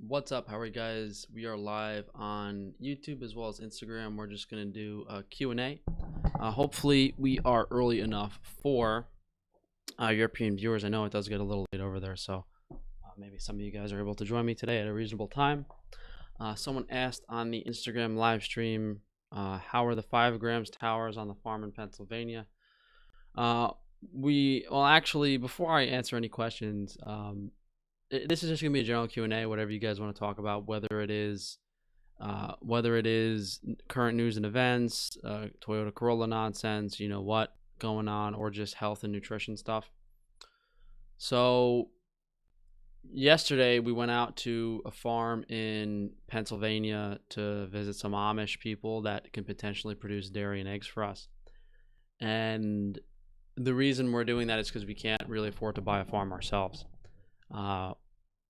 What's up? How are you guys? We are live on YouTube as well as Instagram. We're just going to do a Q&A. Hopefully we are early enough for European viewers. I know it does get a little late over there, so maybe some of you guys are able to join me today at a reasonable time. Someone asked on the Instagram live stream, how are the 5 grams towers on the farm in Pennsylvania? Actually, before I answer any questions, this is just gonna be a general Q&A, whatever you guys want to talk about, whether it is current news and events, Toyota Corolla nonsense, you know what going on, or just health and nutrition stuff. So yesterday we went out to a farm in Pennsylvania to visit some Amish people that can potentially produce dairy and eggs for us. And the reason we're doing that is because we can't really afford to buy a farm ourselves.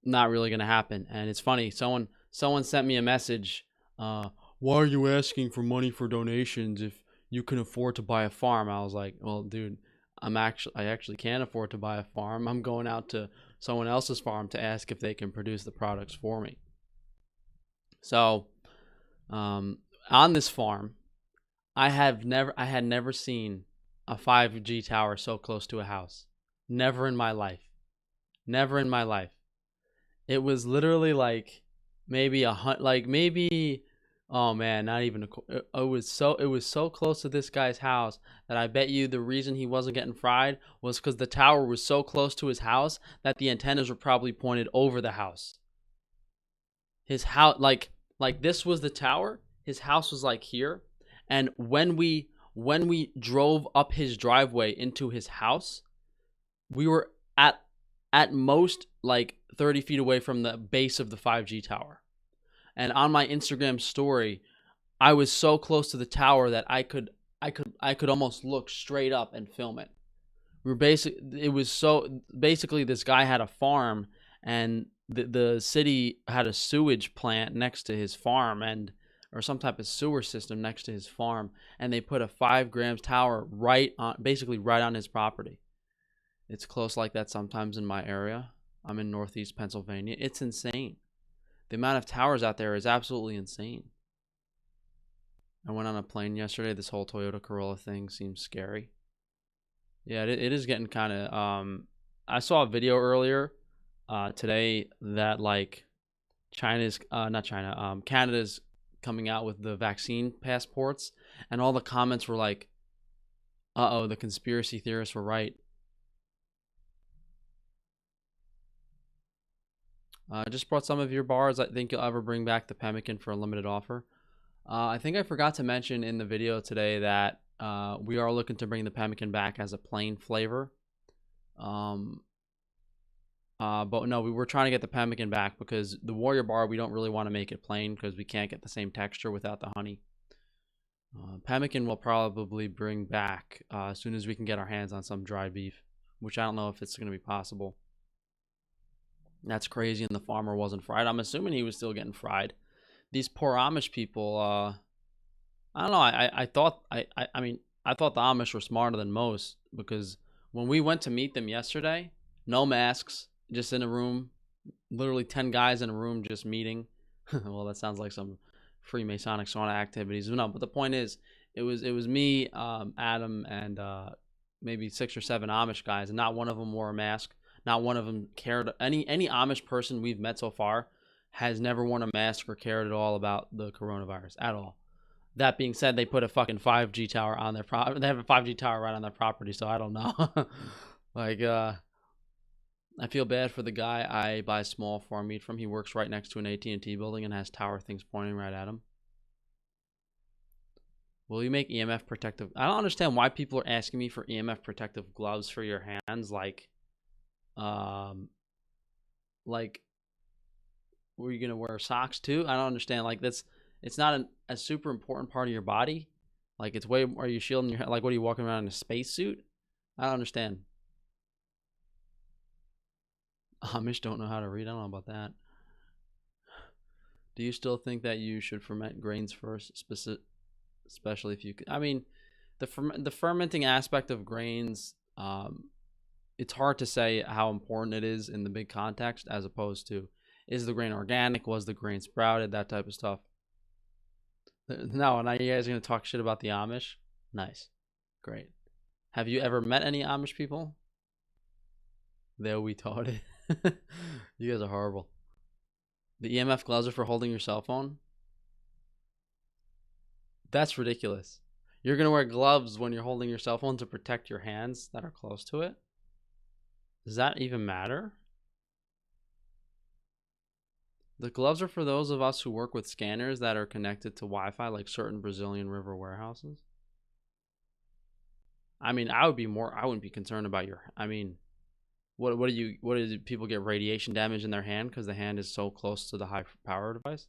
Not really gonna happen. And it's funny, someone sent me a message, why are you asking for money for donations if you can afford to buy a farm? I was like, well, dude, I actually can't afford to buy a farm. I'm going out to someone else's farm to ask if they can produce the products for me. So on this farm, I had never seen a 5G tower so close to a house. Never in my life. It was literally like maybe oh man, not even it was so close to this guy's house that I bet you the reason he wasn't getting fried was because the tower was so close to his house that the antennas were probably pointed over the house. His house, like this was the tower. His house was like here, and when we drove up his driveway into his house, we were at most like 30 feet away from the base of the 5G tower. And on my Instagram story, I was so close to the tower that I could almost look straight up and film it. Basically this guy had a farm, and the city had a sewage plant next to his farm, or some type of sewer system next to his farm, and they put a 5 grams tower basically right on his property. It's close like that sometimes in my area. I'm in Northeast Pennsylvania. It's insane. The amount of towers out there is absolutely insane. I went on a plane yesterday. This whole Toyota Corolla thing seems scary. Yeah, it is getting kind of... I saw a video earlier today that like Canada's coming out with the vaccine passports, and all the comments were like, uh-oh, the conspiracy theorists were right. Just brought some of your bars. I think you'll ever bring back the Pemmican for a limited offer. I think I forgot to mention in the video today that we are looking to bring the Pemmican back as a plain flavor. But no, we were trying to get the Pemmican back because the Warrior Bar, we don't really want to make it plain because we can't get the same texture without the honey. Pemmican will probably bring back as soon as we can get our hands on some dried beef, which I don't know if it's going to be possible. That's crazy, and the farmer wasn't fried. I'm assuming he was still getting fried. These poor Amish people, I don't know. I thought the Amish were smarter than most, because when we went to meet them yesterday, no masks, just in a room, literally 10 guys in a room just meeting. Well, that sounds like some Freemasonic sauna activities. No, but the point is, it was me, Adam, and maybe 6 or 7 Amish guys, and not one of them wore a mask. Not one of them cared. Any Amish person we've met so far has never worn a mask or cared at all about the coronavirus at all. That being said, they put a fucking 5G tower on their property. They have a 5G tower right on their property, so I don't know. Like, I feel bad for the guy I buy small farm meat from. He works right next to an AT&T building and has tower things pointing right at him. Will you make EMF protective? I don't understand why people are asking me for EMF protective gloves for your hands. Like, were you gonna wear socks too? I don't understand. Like, it's not a super important part of your body. Like, it's way. Are you shielding your head? Like, what are you walking around in a spacesuit? I don't understand. Amish don't know how to read. I don't know about that. Do you still think that you should ferment grains first, especially if you could? I mean, the fermenting aspect of grains, it's hard to say how important it is in the big context, as opposed to Is the grain organic? Was the grain sprouted? That type of stuff. No, now you guys are gonna talk shit about the Amish? Nice. Great. Have you ever met any Amish people? They're retarded. You guys are horrible. The EMF gloves are for holding your cell phone? That's ridiculous. You're gonna wear gloves when you're holding your cell phone to protect your hands that are close to it? Does that even matter? The gloves are for those of us who work with scanners that are connected to Wi-Fi, like certain Brazilian river warehouses. I mean, I wouldn't be concerned about your, I mean, what is it, people get radiation damage in their hand because the hand is so close to the high power device?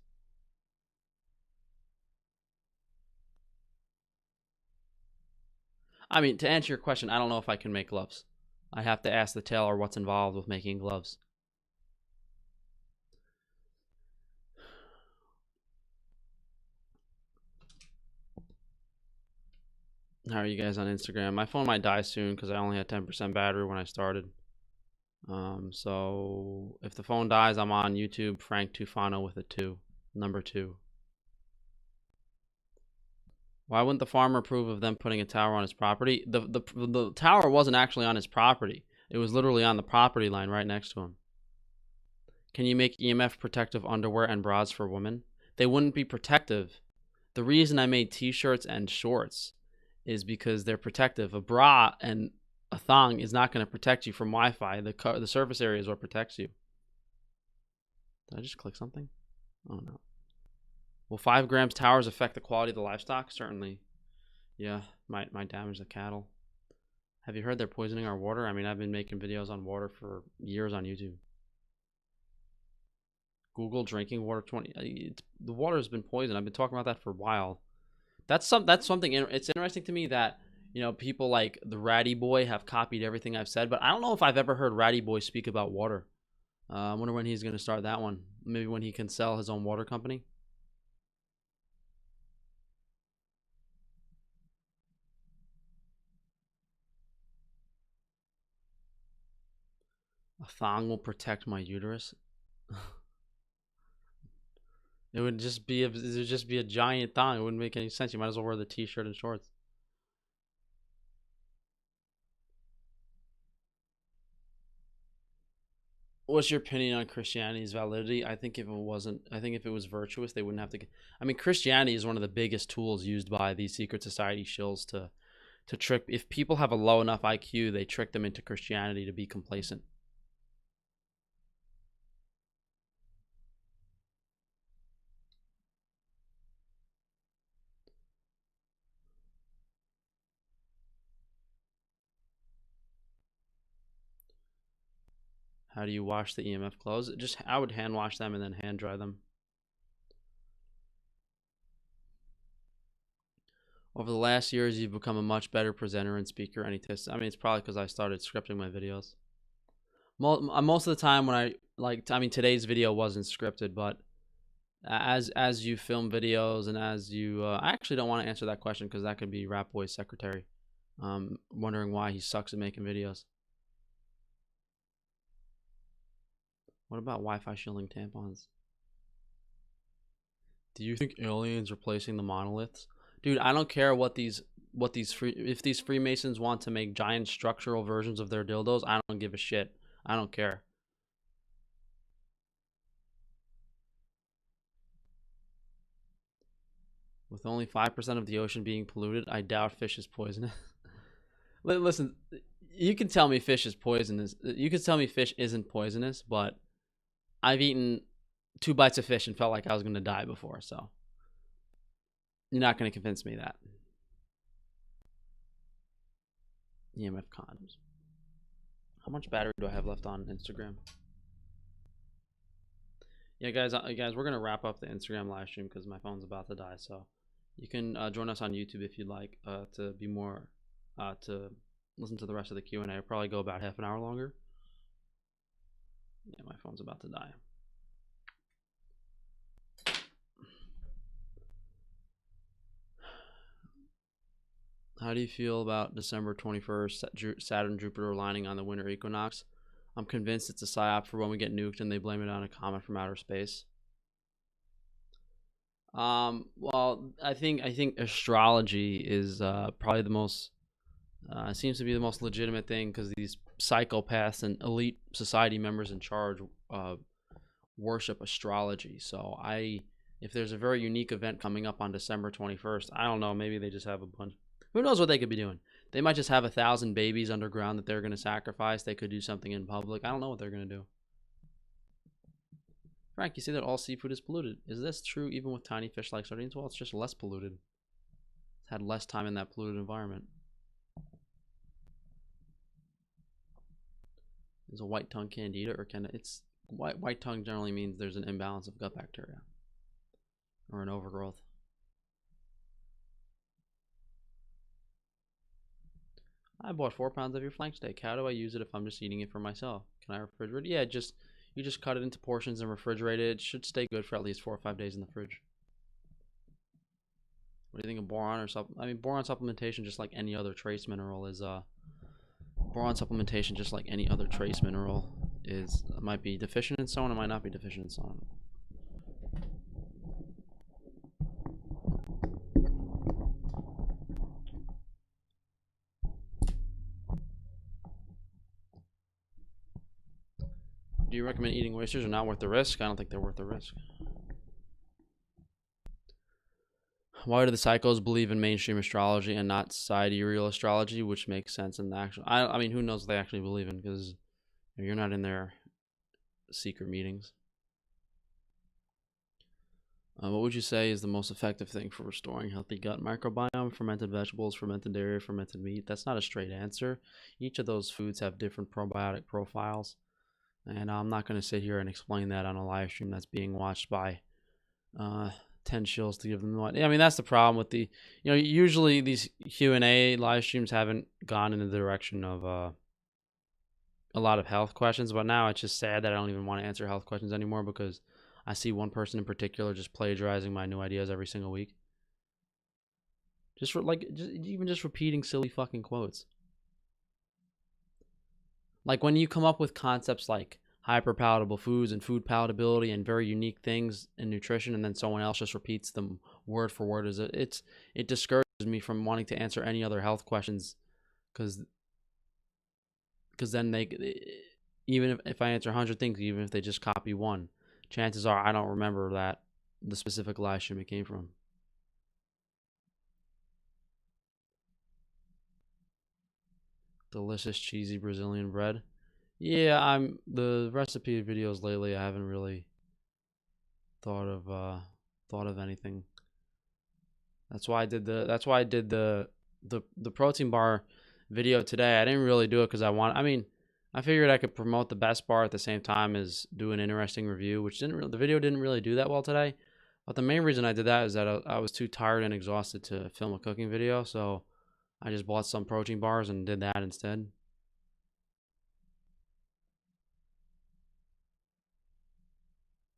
I mean, to answer your question, I don't know if I can make gloves. I have to ask the tailor what's involved with making gloves. How are you guys on Instagram? My phone might die soon because I only had 10% battery when I started. So if the phone dies, I'm on YouTube, Frank Tufano with a 2, number 2. Why wouldn't the farmer approve of them putting a tower on his property? The tower wasn't actually on his property. It was literally on the property line right next to him. Can you make EMF protective underwear and bras for women? They wouldn't be protective. The reason I made t-shirts and shorts is because they're protective. A bra and a thong is not going to protect you from Wi-Fi. The surface area is what protects you. Did I just click something? Oh no. Will 5 grams towers affect the quality of the livestock? Certainly. Yeah, might damage the cattle. Have you heard they're poisoning our water? I mean, I've been making videos on water for years on YouTube. Google drinking water 20. The water has been poisoned. I've been talking about that for a while. That's something. It's interesting to me that people like the Ratty Boy have copied everything I've said, but I don't know if I've ever heard Ratty Boy speak about water. I wonder when he's going to start that one. Maybe when he can sell his own water company. A thong will protect my uterus. It would just be a giant thong. It wouldn't make any sense. You might as well wear the t-shirt and shorts. What's your opinion on Christianity's validity? I think if it was virtuous, they wouldn't have to. I mean, Christianity is one of the biggest tools used by these secret society shills to trick. If people have a low enough IQ, they trick them into Christianity to be complacent. How do you wash the EMF clothes? I would hand wash them and then hand dry them. Over the last years, you've become a much better presenter and speaker. Any tips? I mean, it's probably because I started scripting my videos. Most of the time when today's video wasn't scripted, but as you film videos and as you, I actually don't want to answer that question because that could be Rap Boy's secretary, wondering why he sucks at making videos. What about Wi-Fi shielding tampons? Do you think aliens replacing the monoliths? Dude, I don't care if these Freemasons want to make giant structural versions of their dildos, I don't give a shit. I don't care. With only 5% of the ocean being polluted, I doubt fish is poisonous. Listen, you can tell me fish is poisonous. You can tell me fish isn't poisonous, but I've eaten 2 bites of fish and felt like I was going to die before, so you're not going to convince me that. EMF condoms. How much battery do I have left on Instagram? Yeah, guys, we're going to wrap up the Instagram live stream because my phone's about to die, so you can join us on YouTube if you'd like to be more, to listen to the rest of the Q&A. It'll probably go about half an hour longer. Yeah, my phone's about to die. How do you feel about December 21st, Saturn Jupiter aligning on the winter equinox? I'm convinced it's a psyop for when we get nuked and they blame it on a comet from outer space. Well, I think astrology is probably the most seems to be the most legitimate thing because these psychopaths and elite society members in charge worship astrology. So if there's a very unique event coming up on December 21st, I don't know, maybe they just have a bunch. Who knows what they could be doing? They might just have 1,000 babies underground that they're going to sacrifice. They could do something in public. I don't know what they're going to do. Frank, you say that all seafood is polluted. Is this true even with tiny fish like sardines? Well, it's just less polluted. It's had less time in that polluted environment. Is a white tongue candida or can it's white tongue generally means there's an imbalance of gut bacteria or an overgrowth. I bought 4 pounds of your flank steak. How do I use it if I'm just eating it for myself? Can I refrigerate it? Yeah, you just cut it into portions and refrigerate it. It should stay good for at least 4 or 5 days in the fridge. What do you think of boron or something? I mean, boron supplementation, just like any other trace mineral, is boron supplementation, just like any other trace mineral, might be deficient in some, it might not be deficient in some. Do you recommend eating oysters or not worth the risk? I don't think they're worth the risk. Why do the psychos believe in mainstream astrology and not sidereal astrology, which makes sense in the actual... I mean, who knows what they actually believe in, because you're not in their secret meetings. What would you say is the most effective thing for restoring healthy gut microbiome? Fermented vegetables, fermented dairy, fermented meat. That's not a straight answer. Each of those foods have different probiotic profiles. And I'm not going to sit here and explain that on a live stream that's being watched by 10 shills to give them what. I mean, that's the problem with the, usually these Q&A live streams haven't gone in the direction of a lot of health questions, but now it's just sad that I don't even want to answer health questions anymore because I see one person in particular just plagiarizing my new ideas every single week. Even just repeating silly fucking quotes. Like when you come up with concepts like hyperpalatable foods and food palatability and very unique things in nutrition, and then someone else just repeats them word for word, it discourages me from wanting to answer any other health questions, because then even if I answer 100 things, even if they just copy one, chances are I don't remember the specific live stream it came from. Delicious cheesy Brazilian bread. Yeah, the recipe videos lately, I haven't really thought of anything. That's why I did the protein bar video today. I didn't really do it because I figured I could promote the best bar at the same time as do an interesting review, which the video didn't really do that well today. But the main reason I did that is that I was too tired and exhausted to film a cooking video, so I just bought some protein bars and did that instead.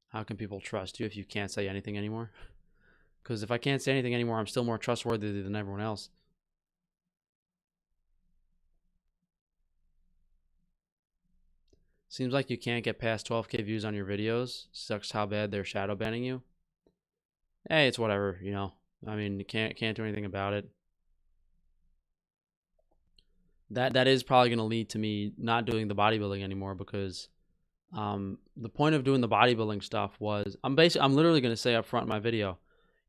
How can people trust you if you can't say anything anymore? Because if I can't say anything anymore, I'm still more trustworthy than everyone else. Seems like you can't get past 12K views on your videos. Sucks how bad they're shadow banning you. Hey, it's whatever, I mean, you can't do anything about it. That is probably going to lead to me not doing the bodybuilding anymore, because the point of doing the bodybuilding stuff was, I'm literally going to say up front in my video,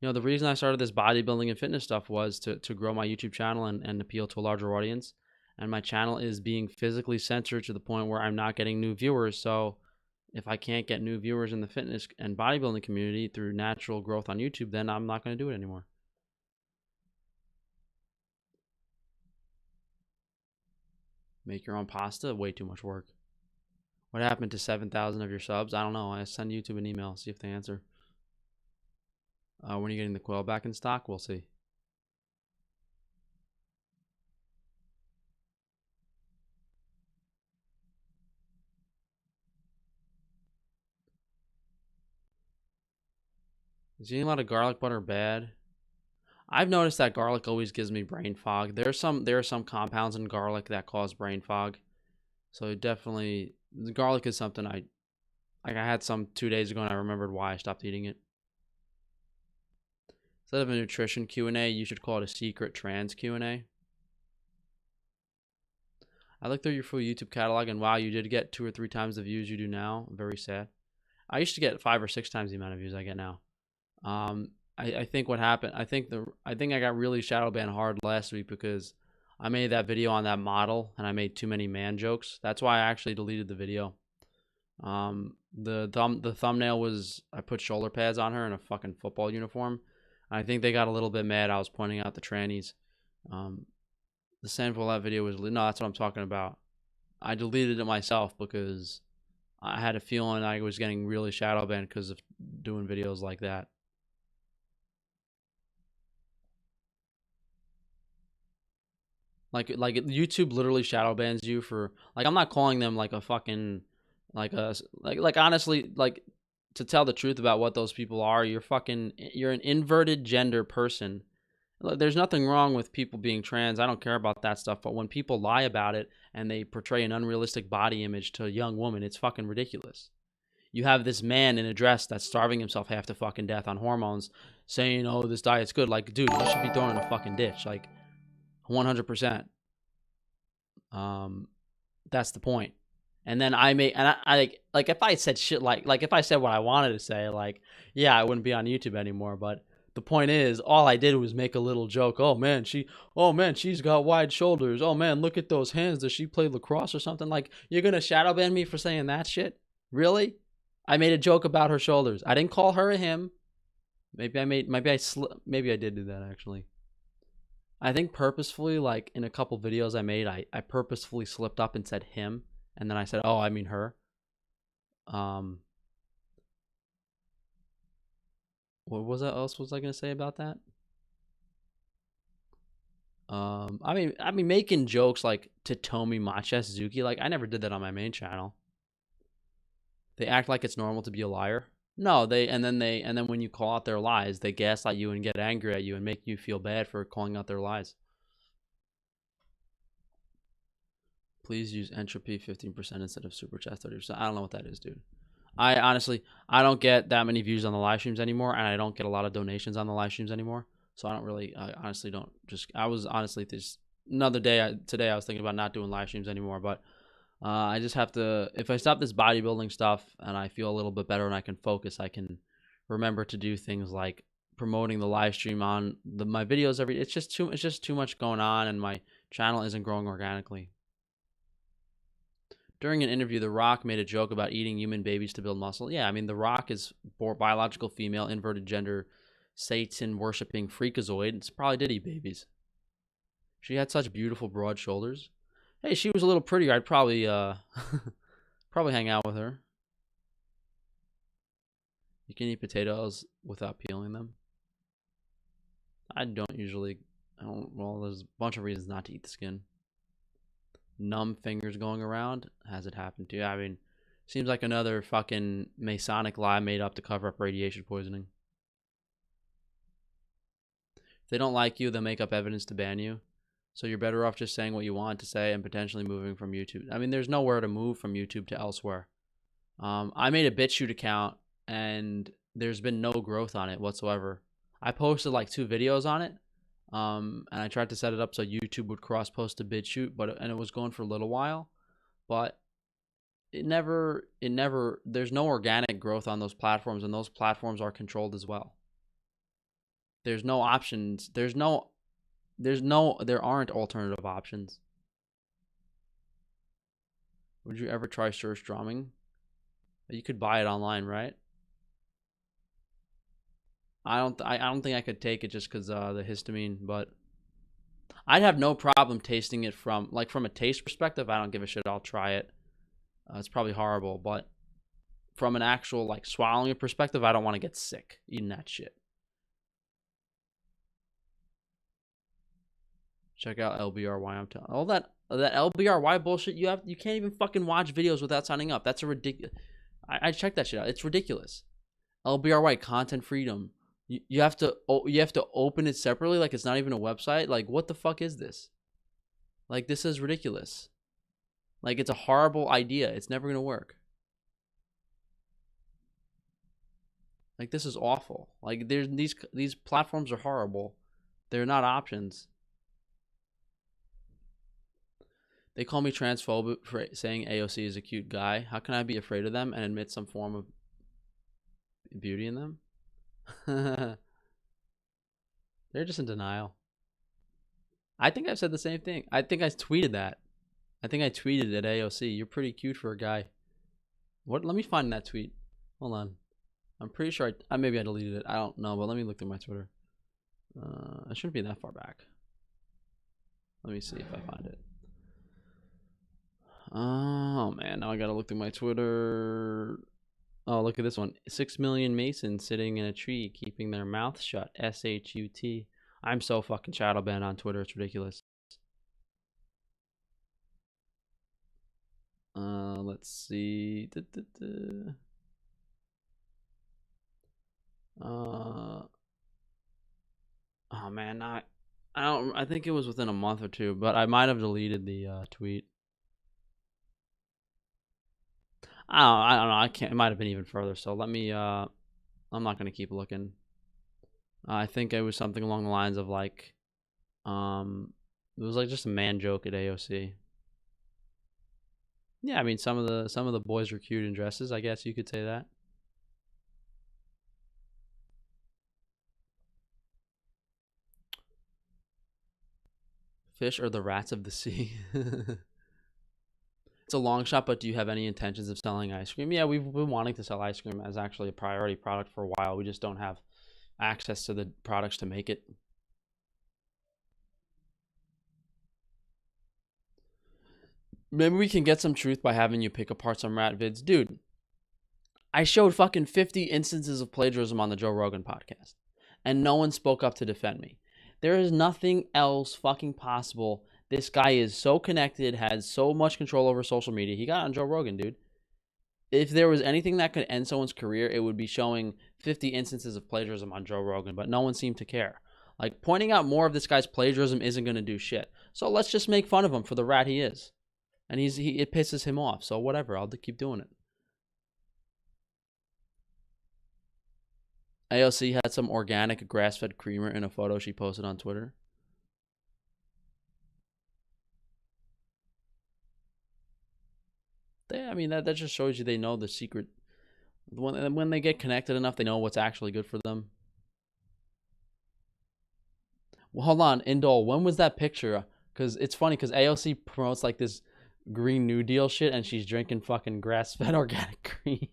the reason I started this bodybuilding and fitness stuff was to grow my YouTube channel and appeal to a larger audience. And my channel is being physically censored to the point where I'm not getting new viewers. So if I can't get new viewers in the fitness and bodybuilding community through natural growth on YouTube, then I'm not going to do it anymore. Make your own pasta? Way too much work. What happened to 7,000 of your subs? I don't know. I send YouTube an email, see if they answer. When are you getting the quail back in stock? We'll see. Is eating a lot of garlic butter bad? I've noticed that garlic always gives me brain fog. There are some compounds in garlic that cause brain fog. So definitely The garlic is something I had some 2 days ago and I remembered why I stopped eating it. Instead of a nutrition Q&A, you should call it a secret trans Q&A. I looked through your full YouTube catalog and wow, you did get 2 or 3 times the views you do now. Very sad. I used to get 5 or 6 times the amount of views I get now. I think what happened, I think I got really shadow banned hard last week because I made that video on that model and I made too many man jokes. That's why I actually deleted the video. The thumbnail was I put shoulder pads on her in a fucking football uniform. I think they got a little bit mad. I was pointing out the trannies. The sample of that video was no, that's what I'm talking about. I deleted it myself because I had a feeling I was getting really shadow banned because of doing videos like that. Like YouTube literally shadow bans you for like I'm not calling them like a fucking like honestly like to tell the truth about what those people are, you're an inverted gender person. Look, there's nothing wrong with people being trans. I don't care about that stuff. But when people lie about it and they portray an unrealistic body image to a young woman, it's fucking ridiculous. You have this man in a dress that's starving himself half to fucking death on hormones saying, oh, this diet's good. Like, dude, you should be thrown in a fucking ditch. Like, 100%. That's the point. And then I like if I said shit like if I said what I wanted to say, like, yeah, I wouldn't be on YouTube anymore. But the point is, all I did was make a little joke. Oh man, she's got wide shoulders. Oh man, look at those hands. Does she play lacrosse or something? Like, you're gonna shadow ban me for saying that shit? Really? I made a joke about her shoulders. I didn't call her a him. Maybe I did do that actually. I think purposefully, like in a couple videos I made, I purposefully slipped up and said him, and then I said, oh, I mean her. What was that else was I gonna say about that? I mean making jokes like Totomi Machizuki, like I never did that on my main channel. They act like it's normal to be a liar. No, and then when you call out their lies, they gaslight you and get angry at you and make you feel bad for calling out their lies. Please use entropy 15% instead of super chat 30%. I don't know what that is, dude. I don't get that many views on the live streams anymore, and I don't get a lot of donations on the live streams anymore. So I honestly don't I was honestly this another day today I was thinking about not doing live streams anymore, but I just have to, if I stop this bodybuilding stuff and I feel a little bit better and I can focus, I can remember to do things like promoting the live stream on my videos it's just too much going on, and my channel isn't growing organically. During an interview, The Rock made a joke about eating human babies to build muscle. Yeah, I mean, The Rock is biological female, inverted gender, Satan worshipping freakazoid. It's probably did eat babies. She had such beautiful broad shoulders. Hey, she was a little prettier. I'd probably probably hang out with her. You can eat potatoes without peeling them. I don't usually. Well, there's a bunch of reasons not to eat the skin. Numb fingers going around. Has it happened to you? I mean, seems like another fucking Masonic lie made up to cover up radiation poisoning. If they don't like you, they'll make up evidence to ban you. So you're better off just saying what you want to say and potentially moving from YouTube. I mean, there's nowhere to move from YouTube to elsewhere. I made a BitChute account and there's been no growth on it whatsoever. I posted like 2 videos on it. And I tried to set it up so YouTube would cross post to BitChute, and it was going for a little while, but it never, there's no organic growth on those platforms, and those platforms are controlled as well. There's no options. There aren't alternative options. Would you ever try surströmming? You could buy it online, right? I don't think I could take it just because the histamine, but I'd have no problem tasting it from a taste perspective. I don't give a shit. I'll try it. It's probably horrible, but from an actual like swallowing perspective, I don't want to get sick eating that shit. Check out LBRY. I'm telling all that LBRY bullshit. You can't even fucking watch videos without signing up. That's a ridiculous. I checked that shit out. It's ridiculous. LBRY content freedom. You have to open it separately, like it's not even a website. Like, what the fuck is this? Like, this is ridiculous. Like, it's a horrible idea. It's never gonna work. Like, this is awful. Like, there's these platforms are horrible. They're not options. They call me transphobic for saying AOC is a cute guy. How can I be afraid of them and admit some form of beauty in them? They're just in denial. I think I've said the same thing. I think I tweeted that. I think I tweeted at AOC. You're pretty cute for a guy. What? Let me find that tweet. Hold on. I'm pretty sure maybe I deleted it. I don't know, but let me look through my Twitter. It shouldn't be that far back. Let me see if I find it. Oh man, now I gotta look through my Twitter. Oh, look at this one. 6 million Masons sitting in a tree, keeping their mouth shut. SHUT. I'm so fucking shadow banned on Twitter. It's ridiculous. Let's see. Oh man, I don't. I think it was within a month or two, but I might have deleted the tweet. I don't know. I can't. It might have been even further. So let me. I'm not gonna keep looking. I think it was something along the lines of like, it was like just a man joke at AOC. Yeah, I mean some of the boys were cute in dresses. I guess you could say that. Fish are the rats of the sea. It's a long shot, but do you have any intentions of selling ice cream? Yeah, we've been wanting to sell ice cream as actually a priority product for a while. We just don't have access to the products to make it. Maybe we can get some truth by having you pick apart some rat vids. Dude, I showed fucking 50 instances of plagiarism on the Joe Rogan podcast, and no one spoke up to defend me. There is nothing else fucking possible. This guy is so connected, has so much control over social media. He got on Joe Rogan, dude. If there was anything that could end someone's career, it would be showing 50 instances of plagiarism on Joe Rogan, but no one seemed to care. Like, pointing out more of this guy's plagiarism isn't going to do shit. So let's just make fun of him for the rat he is. And it pisses him off, so whatever, I'll keep doing it. AOC had some organic grass-fed creamer in a photo she posted on Twitter. I mean, that just shows you they know the secret. When they get connected enough, they know what's actually good for them. Well, hold on, Indol, when was that picture? Because it's funny, because AOC promotes like this Green New Deal shit, and she's drinking fucking grass-fed organic cream.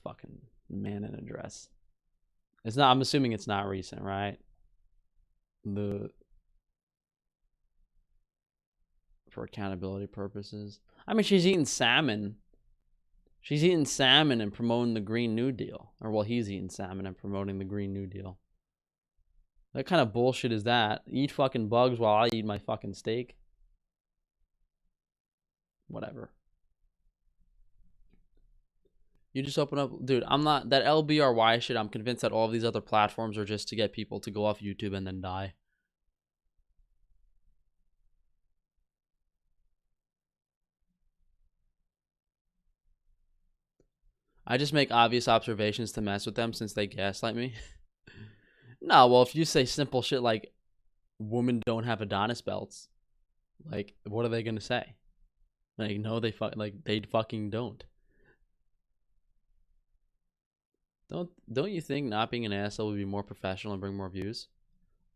Fucking man in a dress. It's not. I'm assuming it's not recent, right? For accountability purposes. I mean, she's eating salmon. She's eating salmon and promoting the Green New Deal. Or, well, he's eating salmon and promoting the Green New Deal. What kind of bullshit is that? Eat fucking bugs while I eat my fucking steak? Whatever. You just open up. Dude, I'm not. That LBRY shit, I'm convinced that all of these other platforms are just to get people to go off YouTube and then die. I just make obvious observations to mess with them since they gaslight me. No, well, if you say simple shit like women don't have Adonis belts, like, what are they gonna say? Like, no, they fucking don't. Don't you think not being an asshole would be more professional and bring more views?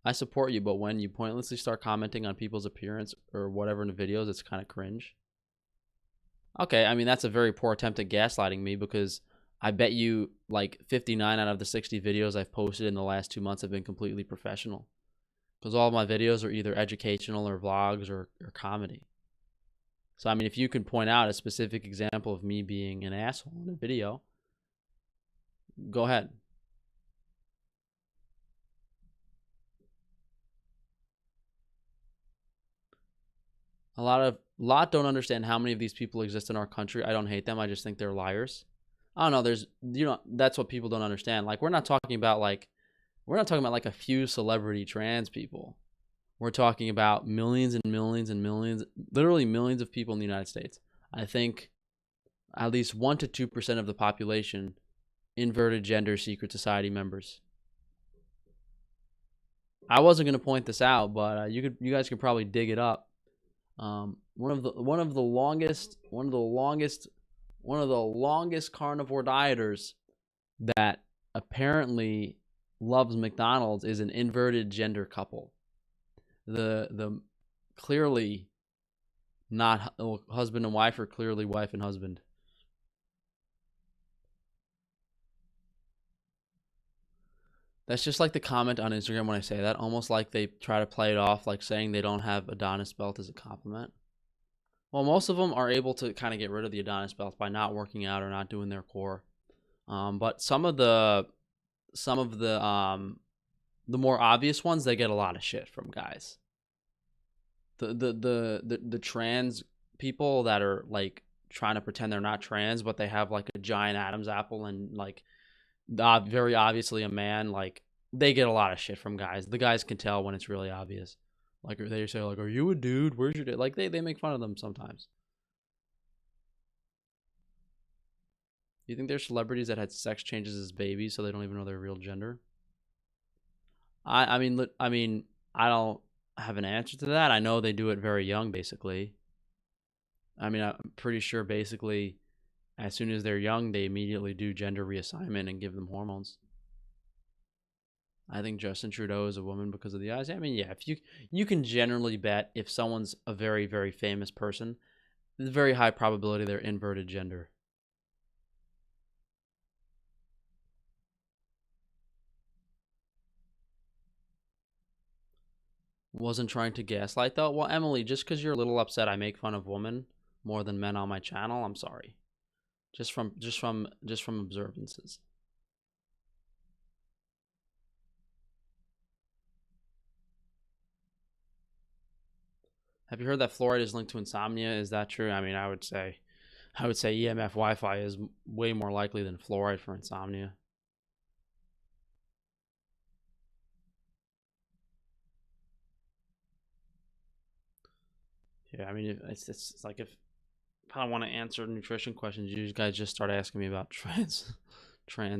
I support you, but when you pointlessly start commenting on people's appearance or whatever in the videos, it's kind of cringe. Okay, I mean, that's a very poor attempt at gaslighting me, because I bet you like 59 out of the 60 videos I've posted in the last 2 months have been completely professional. Because all of my videos are either educational or vlogs or comedy. So, I mean, if you can point out a specific example of me being an asshole in a video, go ahead. A lot don't understand how many of these people exist in our country. I don't hate them. I just think they're liars. I don't know. That's what people don't understand. Like, we're not talking about like a few celebrity trans people. We're talking about millions and millions and millions, literally millions of people in the United States. I think at least 1 to 2% of the population inverted gender secret society members. I wasn't going to point this out, but you guys could probably dig it up. One of the longest carnivore dieters that apparently loves McDonald's is an inverted gender couple. The clearly not husband and wife, or clearly wife and husband. That's just like the comment on Instagram when I say that, almost like they try to play it off like saying they don't have Adonis belt as a compliment. Well, most of them are able to kind of get rid of the Adonis belt by not working out or not doing their core. But some of the more obvious ones, they get a lot of shit from guys. The trans people that are like trying to pretend they're not trans, but they have like a giant Adam's apple and like very obviously a man, like they get a lot of shit from guys. The guys can tell when it's really obvious. Like they say like, "Are you a dude? Where's your dick?" Like they make fun of them sometimes. You think there's celebrities that had sex changes as babies so they don't even know their real gender? I mean I don't have an answer to that. I know they do it very young, basically. I mean, I'm pretty sure basically as soon as they're young, they immediately do gender reassignment and give them hormones. I think Justin Trudeau is a woman because of the eyes. I mean, yeah, if you can generally bet if someone's a very, very famous person, there's a very high probability they're inverted gender. Wasn't trying to gaslight though. Well, Emily, just because you're a little upset I make fun of women more than men on my channel, I'm sorry. Just from observances. Have you heard that fluoride is linked to insomnia? Is that true? I mean, I would say EMF Wi-Fi is way more likely than fluoride for insomnia. Yeah, I mean, it's like if I want to answer nutrition questions, you guys just start asking me about trans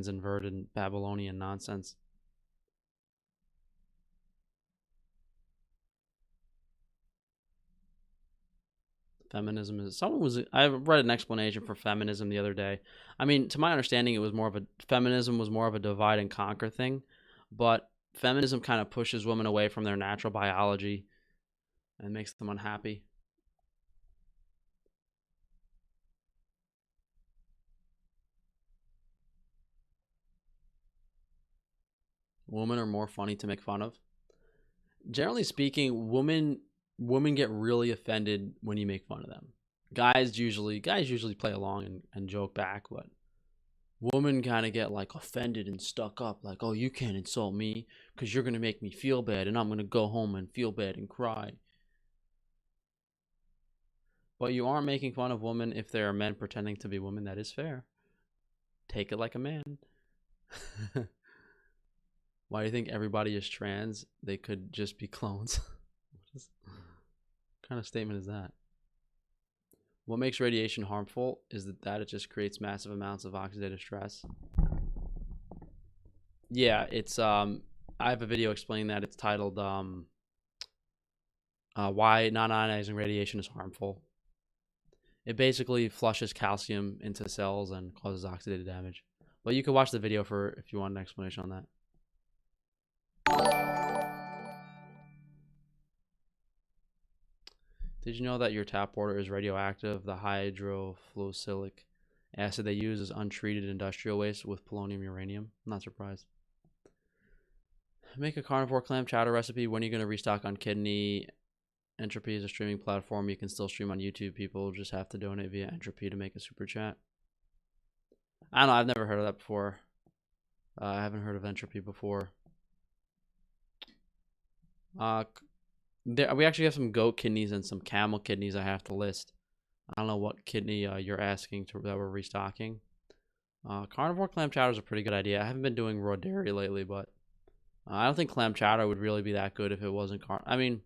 inverted Babylonian nonsense. Feminism is I read an explanation for feminism the other day. I mean, to my understanding, feminism was more of a divide and conquer thing, but feminism kind of pushes women away from their natural biology and makes them unhappy. Women are more funny to make fun of. Generally speaking, women get really offended when you make fun of them. Guys usually play along and joke back, but women kind of get like offended and stuck up, like, "Oh, you can't insult me because you're gonna make me feel bad, and I'm gonna go home and feel bad and cry." But you aren't making fun of women if there are men pretending to be women. That is fair. Take it like a man. Why do you think everybody is trans? They could just be clones. What kind of statement is that? What makes radiation harmful is that it just creates massive amounts of oxidative stress. Yeah, it's I have a video explaining that. It's titled why non-ionizing radiation is harmful. It basically flushes calcium into cells and causes oxidative damage. But you can watch the video if you want an explanation on that. Did you know that your tap water is radioactive? The hydrofluorosilicic acid they use is untreated industrial waste with polonium uranium. I'm not surprised. Make a carnivore clam chowder recipe. When are you going to restock on Kidney? Entropy is a streaming platform. You can still stream on YouTube. People just have to donate via Entropy to make a super chat. I don't know. I've never heard of that before. I haven't heard of Entropy before. We actually have some goat kidneys and some camel kidneys I have to list. I don't know what kidney you're asking that we're restocking. Carnivore clam chowder is a pretty good idea. I haven't been doing raw dairy lately, but I don't think clam chowder would really be that good if it wasn't I mean,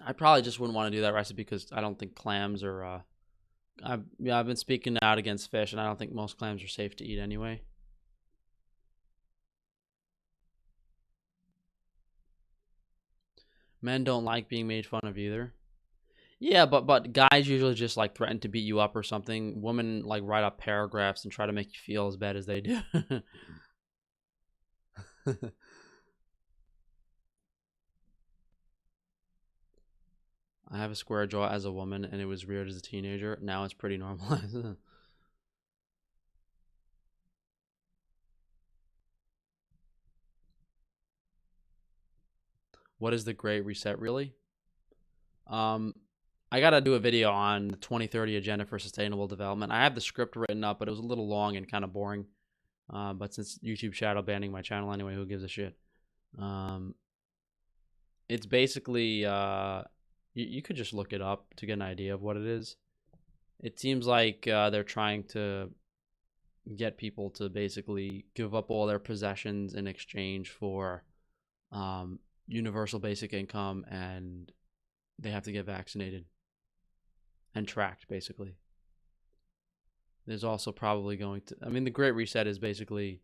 I probably just wouldn't want to do that recipe because I don't think clams are. I've been speaking out against fish, and I don't think most clams are safe to eat anyway. Men don't like being made fun of either. Yeah, but guys usually just like threaten to beat you up or something. Women like write up paragraphs and try to make you feel as bad as they do. I have a square jaw as a woman, and it was weird as a teenager. Now it's pretty normalized. What is the Great Reset really? Um, I gotta do a video on the 2030 Agenda for Sustainable Development. I have the script written up, but it was a little long and kind of boring. But since YouTube shadow banning my channel anyway, who gives a shit? Um, it's basically you could just look it up to get an idea of what it is. It seems like they're trying to get people to basically give up all their possessions in exchange for universal basic income, and they have to get vaccinated and tracked, basically. There's also probably going to, I mean, the Great Reset is basically,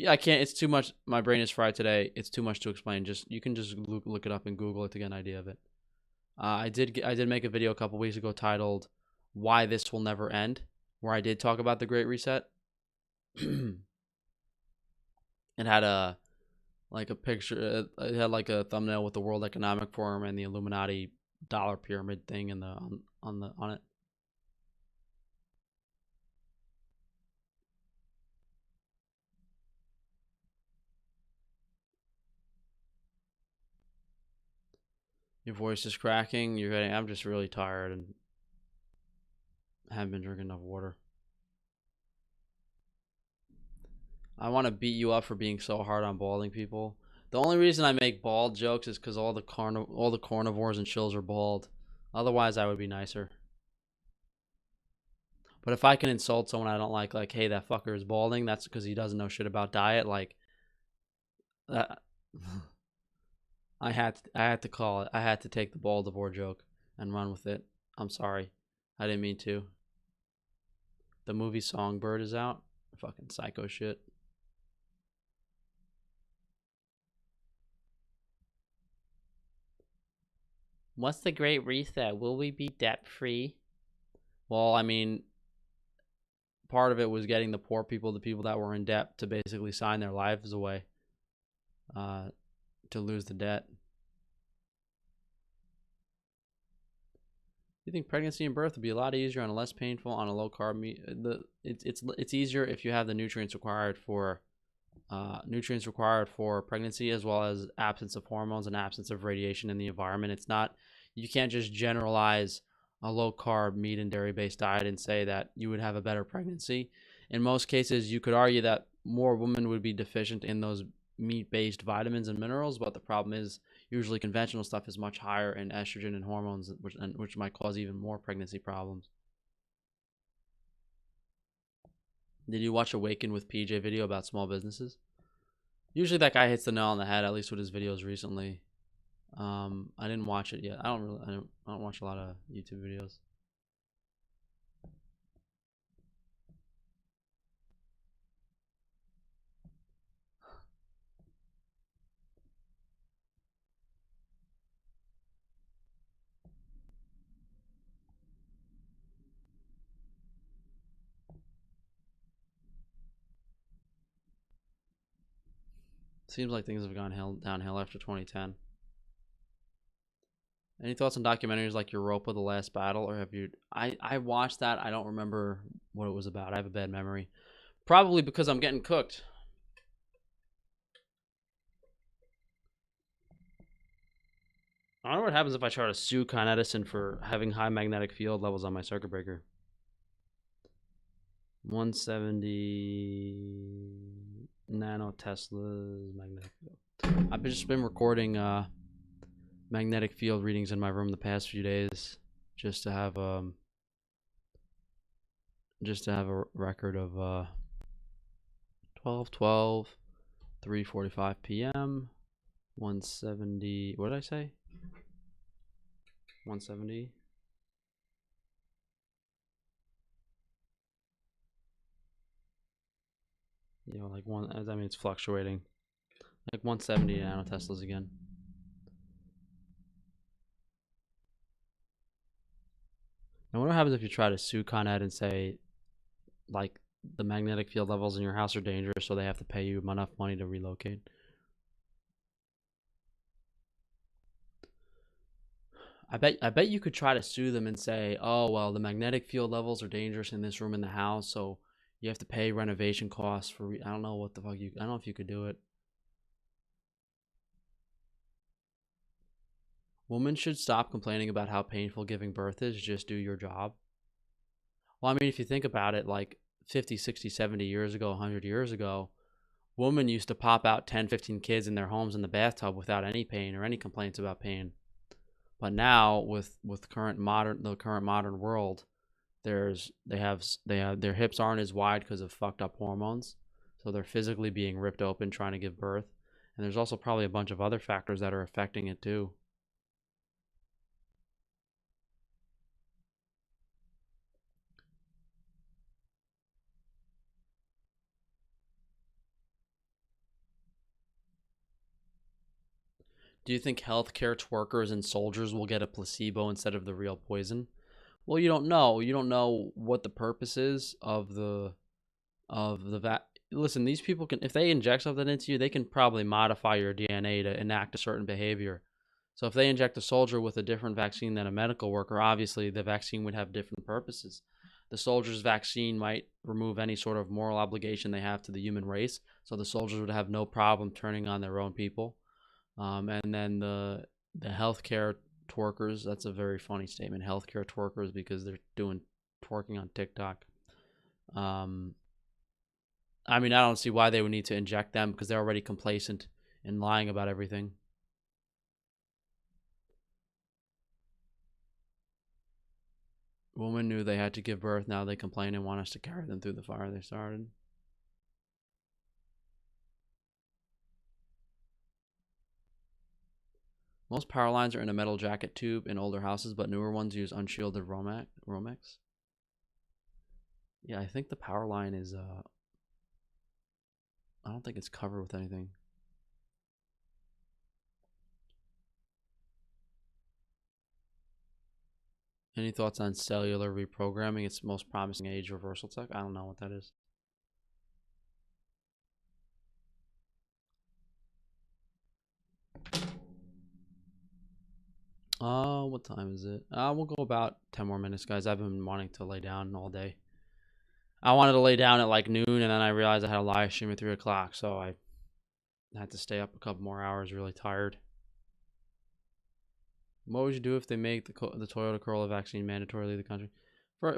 I can't, it's too much. My brain is fried today. It's too much to explain. Just, you can just look it up and Google it to get an idea of it. I did make a video a couple weeks ago titled "Why This Will Never End," where I did talk about the Great Reset. It had a picture. It had like a thumbnail with the World Economic Forum and the Illuminati dollar pyramid thing in the on it. Your voice is cracking. You're getting. I'm just really tired and haven't been drinking enough water. I want to beat you up for being so hard on balding people. The only reason I make bald jokes is because all the carnivores and shills are bald. Otherwise, I would be nicer. But if I can insult someone I don't like, hey, that fucker is balding, that's because he doesn't know shit about diet. Like, uh, I had to call it. I had to take the baldivore joke and run with it. I'm sorry, I didn't mean to. The movie Songbird is out. Fucking psycho shit. What's the Great Reset? Will we be debt free? Well, I mean, part of it was getting the poor people, the people that were in debt, to basically sign their lives away to lose the debt. You think pregnancy and birth would be a lot easier and less painful on a low carb meat? It's easier if you have the nutrients required for pregnancy, as well as absence of hormones and absence of radiation in the environment. It's not, you can't just generalize a low carb meat and dairy based diet and say that you would have a better pregnancy. In most cases, you could argue that more women would be deficient in those meat based vitamins and minerals, but the problem is usually conventional stuff is much higher in estrogen and hormones, which might cause even more pregnancy problems. Did you watch Awaken with PJ video about small businesses? Usually that guy hits the nail on the head, at least with his videos recently. I didn't watch it yet. I don't watch a lot of YouTube videos. Seems like things have gone downhill after 2010. Any thoughts on documentaries like Europa: The Last Battle, or have you? I watched that. I don't remember what it was about. I have a bad memory. Probably because I'm getting cooked. I don't know what happens if I try to sue Con Edison for having high magnetic field levels on my circuit breaker. 170 nanoteslas magnetic field. I've just been recording magnetic field readings in my room the past few days, just to have a record of 12, 12, 3:45 p.m. 170. What did I say? 170. You know, like one. I mean, it's fluctuating. Like 170 nanoteslas again. I wonder what happens if you try to sue Con Ed and say, like, the magnetic field levels in your house are dangerous, so they have to pay you enough money to relocate. I bet you could try to sue them and say, oh well, the magnetic field levels are dangerous in this room in the house, so you have to pay renovation costs for. I don't know what the fuck you. I don't know if you could do it. Women should stop complaining about how painful giving birth is. Just do your job. Well, I mean, if you think about it, like 50, 60, 70 years ago, 100 years ago, women used to pop out 10, 15 kids in their homes in the bathtub without any pain or any complaints about pain. But now, with the current modern world, they have their hips aren't as wide because of fucked up hormones, so they're physically being ripped open trying to give birth, and there's also probably a bunch of other factors that are affecting it too. Do you think healthcare workers and soldiers will get a placebo instead of the real poison? Well, you don't know. You don't know what the purpose is of the Listen, these people can, if they inject something into you, they can probably modify your DNA to enact a certain behavior. So if they inject a soldier with a different vaccine than a medical worker, obviously the vaccine would have different purposes. The soldier's vaccine might remove any sort of moral obligation they have to the human race, so the soldiers would have no problem turning on their own people. And then the healthcare twerkers, that's a very funny statement, healthcare twerkers, because they're doing twerking on TikTok. I mean, I don't see why they would need to inject them because they're already complacent and lying about everything. Women knew they had to give birth. Now they complain and want us to carry them through the fire they started. Most power lines are in a metal jacket tube in older houses, but newer ones use unshielded Romex. Yeah, I think the power line is, I don't think it's covered with anything. Any thoughts on cellular reprogramming? Its most promising age reversal tech? I don't know what that is. What time is it? We'll go about 10 more minutes, guys. I've been wanting to lay down all day. I wanted to lay down at like noon, and then I realized I had a live stream at 3 o'clock, so I had to stay up a couple more hours, really tired. What would you do if they make the Toyota Corolla vaccine mandatory to leave the country?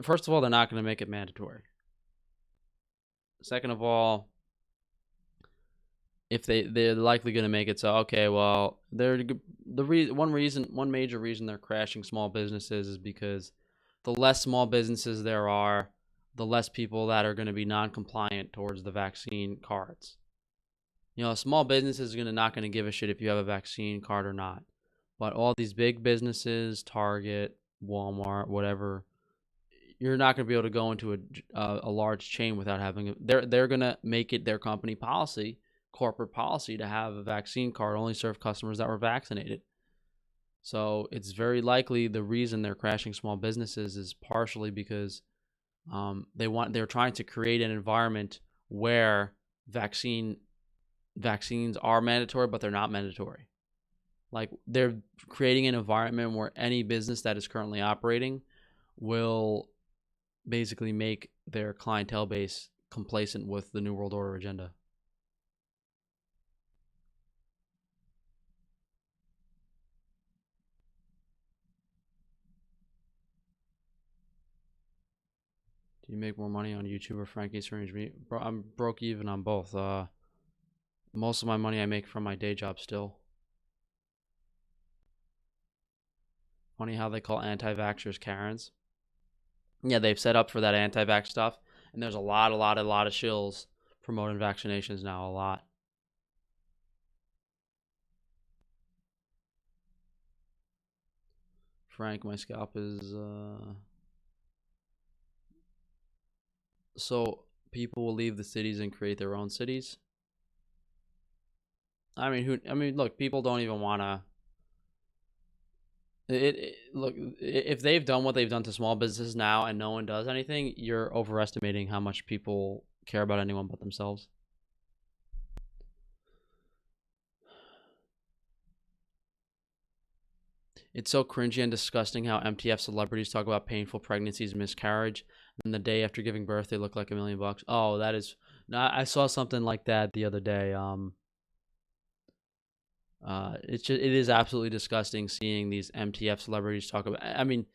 First of all, they're not going to make it mandatory. Second of all, if they're likely going to make it so, okay, well, one major reason they're crashing small businesses is because the less small businesses there are, the less people that are going to be non-compliant towards the vaccine cards. You know, a small business is not going to give a shit if you have a vaccine card or not. But all these big businesses, Target, Walmart, whatever, you're not going to be able to go into a large chain without having they're going to make it their company policy, corporate policy, to have a vaccine card only serve customers that were vaccinated. So it's very likely the reason they're crashing small businesses is partially because they're trying to create an environment where vaccines are mandatory, but they're not mandatory. Like, they're creating an environment where any business that is currently operating will basically make their clientele base complacent with the New World Order agenda. Do you make more money on YouTube or Frankie's Range Meat? Bro, I'm broke even on both. Most of my money I make from my day job still. Funny how they call anti-vaxxers Karens. Yeah, they've set up for that anti-vax stuff, and there's a lot of shills promoting vaccinations now, a lot. Frank, my scalp is so people will leave the cities and create their own cities. I mean, look, people don't even want to. Look, if they've done what they've done to small businesses now and no one does anything, you're overestimating how much people care about anyone but themselves. It's so cringy and disgusting how MTF celebrities talk about painful pregnancies and miscarriage, and the day after giving birth they look like $1,000,000. Oh, that is. I saw something like that the other day. It is absolutely disgusting seeing these MTF celebrities talk about. I mean,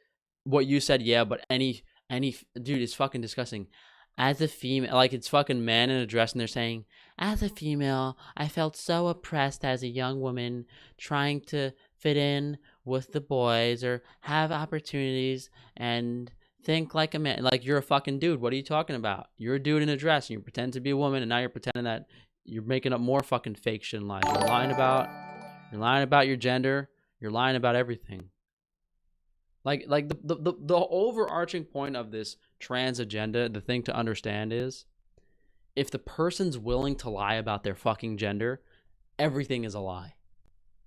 what you said, yeah, but any dude, it's fucking disgusting. As a female, like it's fucking man in a dress, and they're saying, as a female, I felt so oppressed as a young woman trying to fit in with the boys or have opportunities and think like a man. Like you're a fucking dude. What are you talking about? You're a dude in a dress, and you pretend to be a woman, and now you're pretending that you're making up more fucking fake shit in life. You're lying about your gender. You're lying about everything. Like the overarching point of this trans agenda, the thing to understand is if the person's willing to lie about their fucking gender, everything is a lie.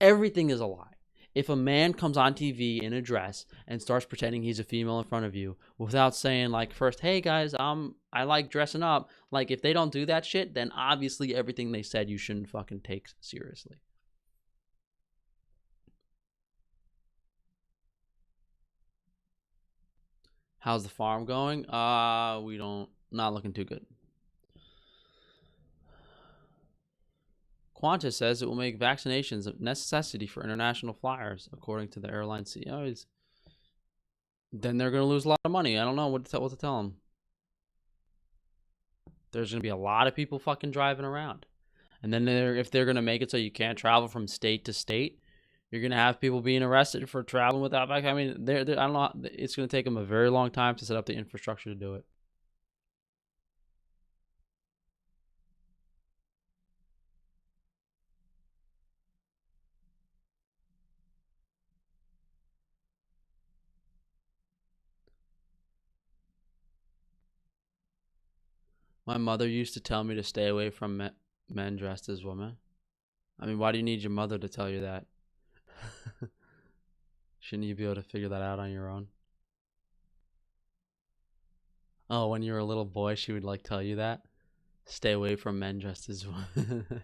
Everything is a lie. If a man comes on TV in a dress and starts pretending he's a female in front of you without saying like first, hey guys, I like dressing up, like if they don't do that shit, then obviously everything they said you shouldn't fucking take seriously. How's the farm going? We don't, not looking too good. Qantas says it will make vaccinations a necessity for international flyers, according to the airline CEOs. Then they're going to lose a lot of money. I don't know what to tell them. There's going to be a lot of people fucking driving around. And then if they're going to make it so you can't travel from state to state, you're going to have people being arrested for traveling without vaccine. I mean, I don't know. It's going to take them a very long time to set up the infrastructure to do it. My mother used to tell me to stay away from men dressed as women. I mean, why do you need your mother to tell you that? Shouldn't you be able to figure that out on your own? Oh, when you were a little boy, she would like tell you that? Stay away from men dressed as women.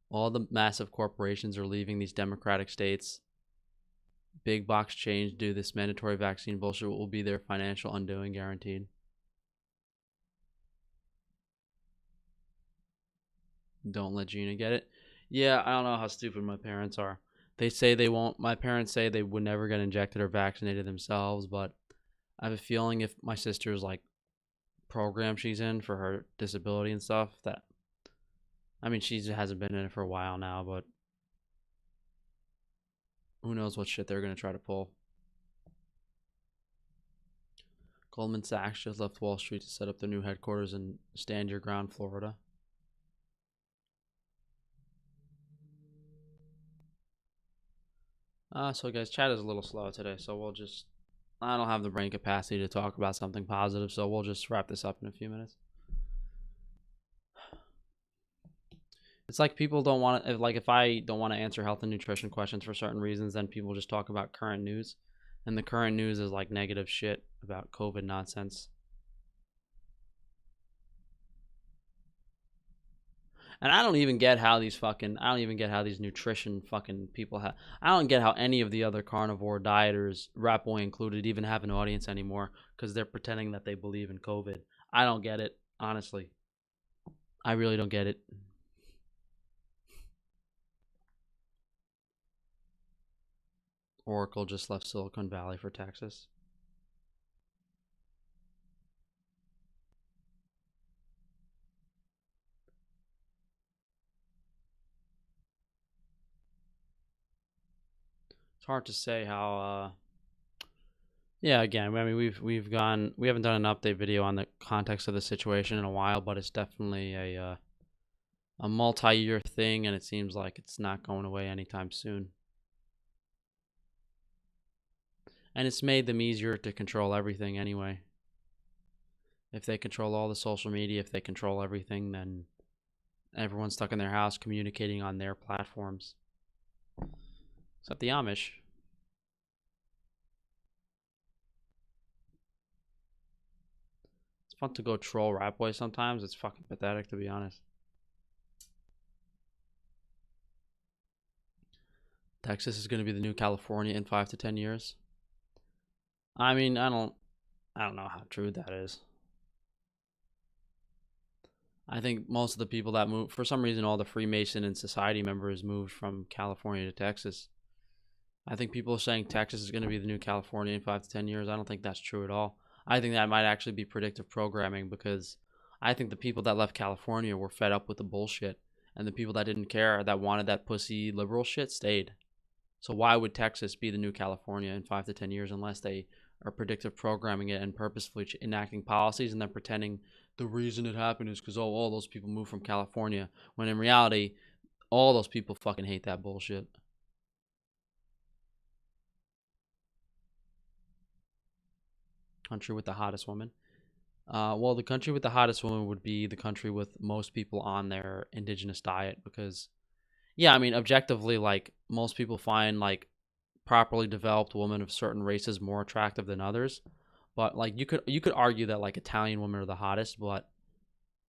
All the massive corporations are leaving these democratic states. Big box change due to this mandatory vaccine bullshit will be their financial undoing guaranteed. Don't let Gina get it. Yeah, I don't know how stupid my parents are. They say they won't. My parents say they would never get injected or vaccinated themselves, but I have a feeling if my sister's like program she's in for her disability and stuff, that I mean she hasn't been in it for a while now, but who knows what shit they're gonna try to pull. Goldman Sachs just left Wall Street to set up their new headquarters in Stand Your Ground, Florida. So guys, chat is a little slow today, so we'll just, I don't have the brain capacity to talk about something positive, so we'll just wrap this up in a few minutes. It's like people don't want to, like if I don't want to answer health and nutrition questions for certain reasons, then people just talk about current news. And the current news is like negative shit about COVID nonsense. And I don't even get how these nutrition fucking people have. I don't get how any of the other carnivore dieters, Rat Boy included, even have an audience anymore because they're pretending that they believe in COVID. I don't get it, honestly. I really don't get it. Oracle just left Silicon Valley for Texas. It's hard to say how. Yeah, again, I mean, we haven't done an update video on the context of the situation in a while, but it's definitely a multi-year thing, and it seems like it's not going away anytime soon. And it's made them easier to control everything anyway. If they control all the social media, if they control everything, then everyone's stuck in their house communicating on their platforms. Except the Amish. It's fun to go troll Rat Boy sometimes. It's fucking pathetic, to be honest. Texas is going to be the new California in 5 to 10 years. I mean, I don't know how true that is. I think most of the people that moved, for some reason, all the Freemason and Society members moved from California to Texas. I think people are saying Texas is going to be the new California in 5 to 10 years. I don't think that's true at all. I think that might actually be predictive programming, because I think the people that left California were fed up with the bullshit, and the people that didn't care, that wanted that pussy liberal shit, stayed. So why would Texas be the new California in 5 to 10 years unless they are predictive programming it and purposefully enacting policies and then pretending the reason it happened is because, oh, all those people moved from California, when in reality, all those people fucking hate that bullshit. Country with the hottest woman. Well, the country with the hottest woman would be the country with most people on their indigenous diet, because, yeah, I mean, objectively, like, most people find, like, properly developed women of certain races more attractive than others. But, like, you could argue that, like, Italian women are the hottest, but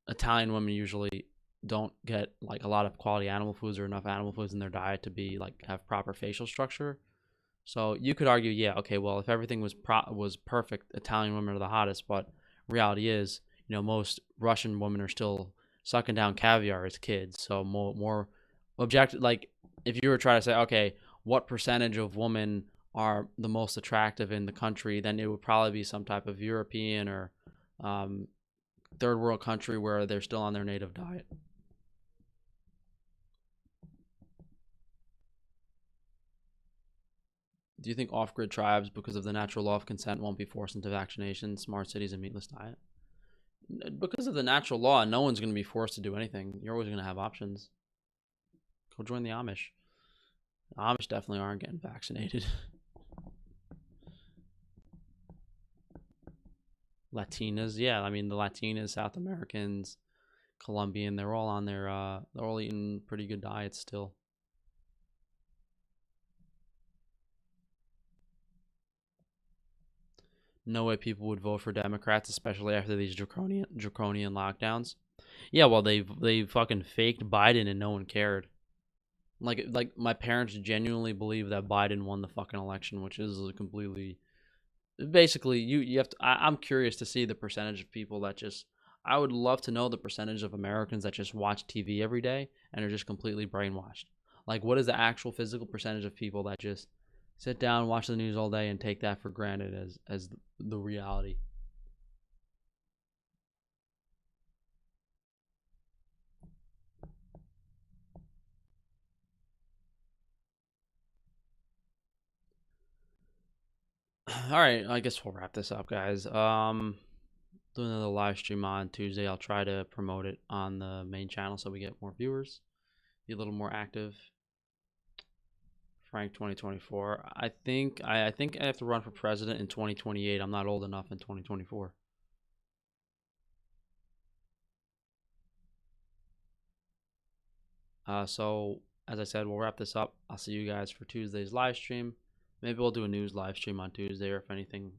Italian women usually don't get, like, a lot of quality animal foods or enough animal foods in their diet to be, like, have proper facial structure. So you could argue, yeah, okay, well, if everything was perfect, Italian women are the hottest. But reality is, most Russian women are still sucking down caviar as kids. So more objective, like, if you were trying to say, okay, what percentage of women are the most attractive in the country, then it would probably be some type of European or third world country where they're still on their native diet. Do you think off-grid tribes, because of the natural law of consent, won't be forced into vaccination, smart cities, and meatless diet? Because of the natural law, no one's going to be forced to do anything. You're always going to have options. Go join the Amish. The Amish definitely aren't getting vaccinated. Latinas, yeah. I mean, the Latinas, South Americans, Colombian, they're all on their, they're all eating pretty good diets still. No way people would vote for Democrats, especially after these draconian lockdowns. Yeah, well, they fucking faked Biden and no one cared. Like my parents genuinely believe that Biden won the fucking election, which is a completely, basically, you have to. I'm curious to see the percentage of people that just. I would love to know the percentage of Americans that just watch TV every day and are just completely brainwashed. Like, what is the actual physical percentage of people that just sit down, watch the news all day, and take that for granted as the reality? All right, I guess we'll wrap this up, guys. Do another live stream on Tuesday. I'll try to promote it on the main channel so we get more viewers, be a little more active. Frank 2024. I think I have to run for president in 2028. I'm not old enough in 2024. So as I said, we'll wrap this up. I'll see you guys for Tuesday's live stream. Maybe we'll do a news live stream on Tuesday, or if anything